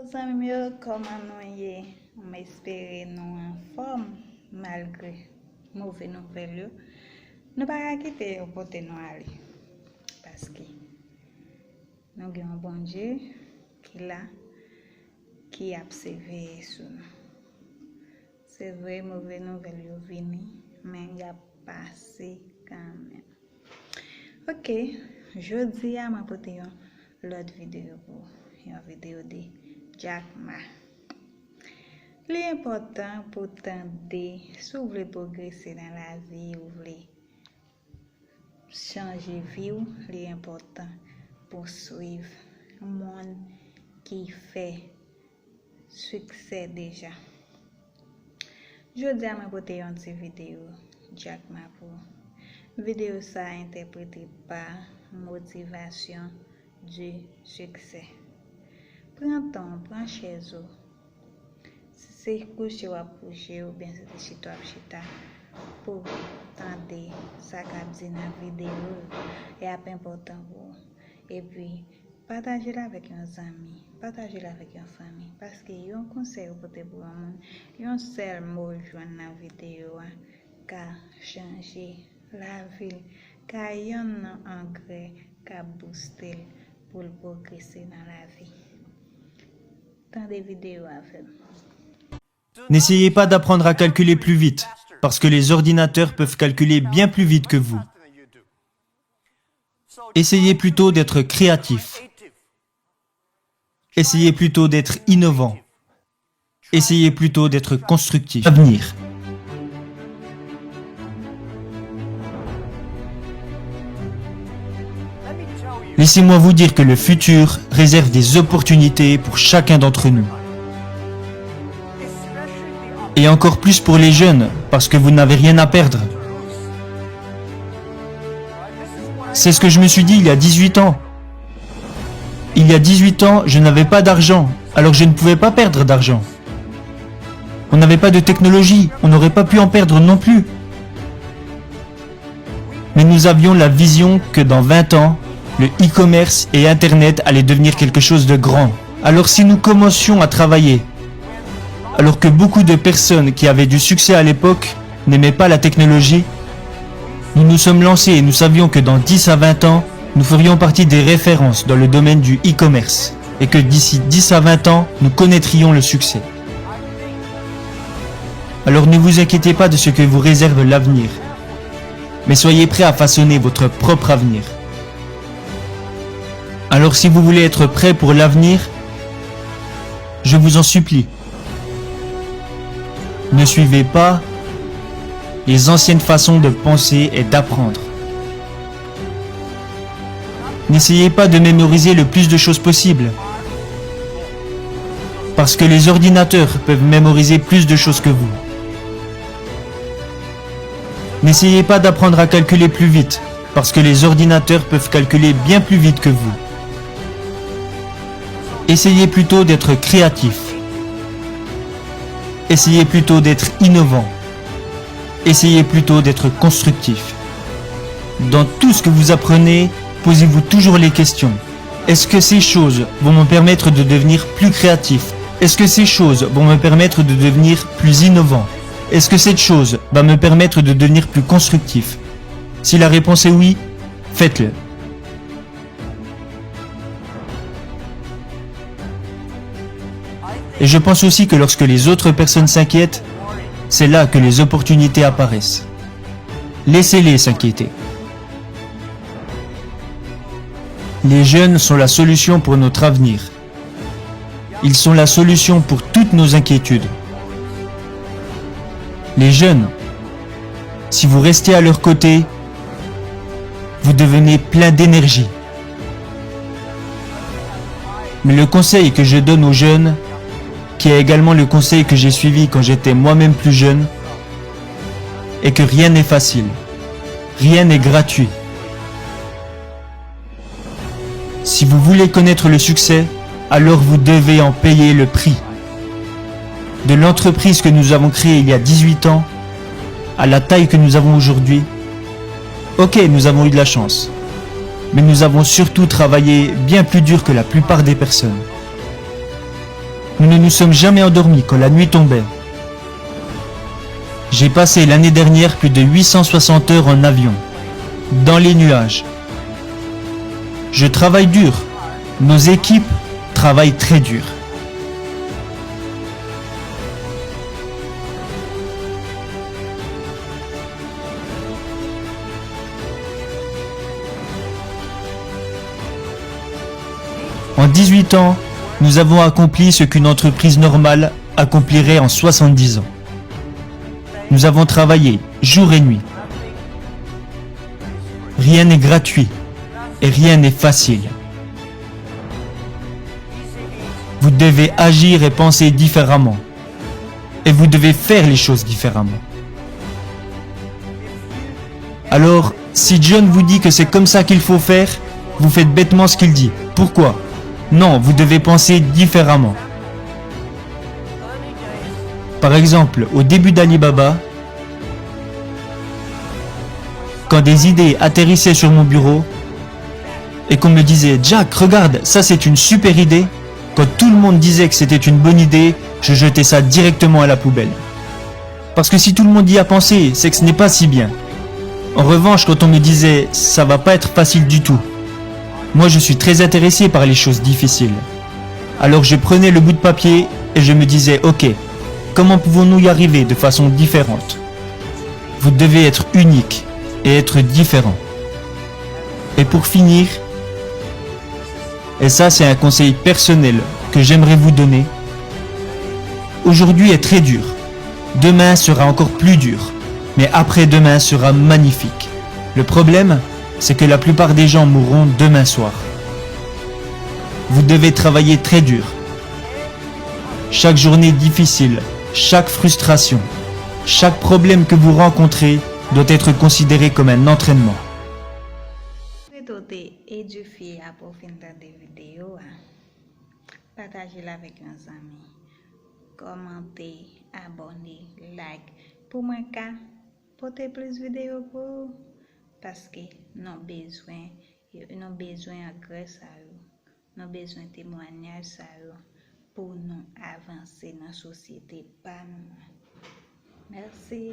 Zanmyo, comment nous y m'espérer nous en forme malgré mauvais nouvelles. Nous pas quitter au côté nous aller parce que nous avons un bon Dieu qui a observé sur nous. C'est vrai, mauvais nouvelles sont venues, mais il a passé quand même. Ok, je dis à ma pote l'autre vidéo pour une vidéo de Jack Ma. L'important pour tenter, si vous voulez progresser dans la vie, vous voulez changer vie, l'important pour suivre un monde qui fait succès déjà. Je dis à ma pote une vidéo Jack Ma pour vidéo ça interprété par motivation du succès. Prends ton, prends chez vous. Si c'est couché ou approché ou bien c'est chez toi pour tenter ça qu'a dit dans la vidéo est important pour vous. Et puis partagez-la avec un ami, partagez-la avec une famille parce que y a un conseil pour te pour un monde, y a un seul mot joint dans la vidéo qui a changé la ville, car il y a un engrais qui a boosté pour progresser dans la vie. Tant de vidéos à faire. N'essayez pas d'apprendre à calculer plus vite, parce que les ordinateurs peuvent calculer bien plus vite que vous. Essayez plutôt d'être créatif. Essayez plutôt d'être innovant. Essayez plutôt d'être constructif. Avenir. Laissez-moi vous dire que le futur réserve des opportunités pour chacun d'entre nous. Et encore plus pour les jeunes, parce que vous n'avez rien à perdre. C'est ce que je me suis dit il y a 18 ans. Il y a 18 ans, je n'avais pas d'argent, alors je ne pouvais pas perdre d'argent. On n'avait pas de technologie, on n'aurait pas pu en perdre non plus. Mais nous avions la vision que dans 20 ans, le e-commerce et Internet allaient devenir quelque chose de grand. Alors si nous commencions à travailler, alors que beaucoup de personnes qui avaient du succès à l'époque n'aimaient pas la technologie, nous nous sommes lancés et nous savions que dans 10 à 20 ans, nous ferions partie des références dans le domaine du e-commerce et que d'ici 10 à 20 ans, nous connaîtrions le succès. Alors ne vous inquiétez pas de ce que vous réserve l'avenir, mais soyez prêts à façonner votre propre avenir. Alors si vous voulez être prêt pour l'avenir, je vous en supplie, ne suivez pas les anciennes façons de penser et d'apprendre. N'essayez pas de mémoriser le plus de choses possible, parce que les ordinateurs peuvent mémoriser plus de choses que vous. N'essayez pas d'apprendre à calculer plus vite, parce que les ordinateurs peuvent calculer bien plus vite que vous. Essayez plutôt d'être créatif. Essayez plutôt d'être innovant. Essayez plutôt d'être constructif. Dans tout ce que vous apprenez, posez-vous toujours les questions. Est-ce que ces choses vont me permettre de devenir plus créatif? Est-ce que ces choses vont me permettre de devenir plus innovant? Est-ce que cette chose va me permettre de devenir plus constructif? Si la réponse est oui, faites-le. Et je pense aussi que lorsque les autres personnes s'inquiètent, c'est là que les opportunités apparaissent. Laissez-les s'inquiéter. Les jeunes sont la solution pour notre avenir. Ils sont la solution pour toutes nos inquiétudes. Les jeunes, si vous restez à leur côté, vous devenez plein d'énergie. Mais le conseil que je donne aux jeunes, qui est également le conseil que j'ai suivi quand j'étais moi-même plus jeune, est que rien n'est facile, rien n'est gratuit. Si vous voulez connaître le succès, alors vous devez en payer le prix. De l'entreprise que nous avons créée il y a 18 ans, à la taille que nous avons aujourd'hui, ok, nous avons eu de la chance, mais nous avons surtout travaillé bien plus dur que la plupart des personnes. Nous ne nous sommes jamais endormis quand la nuit tombait. J'ai passé l'année dernière plus de 860 heures en avion, dans les nuages. Je travaille dur. Nos équipes travaillent très dur. En 18 ans, nous avons accompli ce qu'une entreprise normale accomplirait en 70 ans. Nous avons travaillé jour et nuit. Rien n'est gratuit et rien n'est facile. Vous devez agir et penser différemment. Et vous devez faire les choses différemment. Alors, si John vous dit que c'est comme ça qu'il faut faire, vous faites bêtement ce qu'il dit. Pourquoi ? Non, vous devez penser différemment. Par exemple, au début d'Alibaba, quand des idées atterrissaient sur mon bureau et qu'on me disait « Jack, regarde, ça c'est une super idée », quand tout le monde disait que c'était une bonne idée, je jetais ça directement à la poubelle. Parce que si tout le monde y a pensé, c'est que ce n'est pas si bien. En revanche, quand on me disait « ça va pas être facile du tout », moi je suis très intéressé par les choses difficiles. Alors je prenais le bout de papier et je me disais « Ok, comment pouvons-nous y arriver de façon différente ?» Vous devez être unique et être différent. Et pour finir, et ça c'est un conseil personnel que j'aimerais vous donner, aujourd'hui est très dur, demain sera encore plus dur, mais après-demain sera magnifique. Le problème, c'est que la plupart des gens mourront demain soir. Vous devez travailler très dur. Chaque journée difficile, chaque frustration, chaque problème que vous rencontrez doit être considéré comme un entraînement. Édifié à profiter des vidéos, partagez-la avec un ami, commentez, abonnez, like, pour moi porter plus de vidéos pour parce que nous avons besoin de grâce à eux, nous avons besoin de témoignages à eux pour nous avancer dans la société. Merci.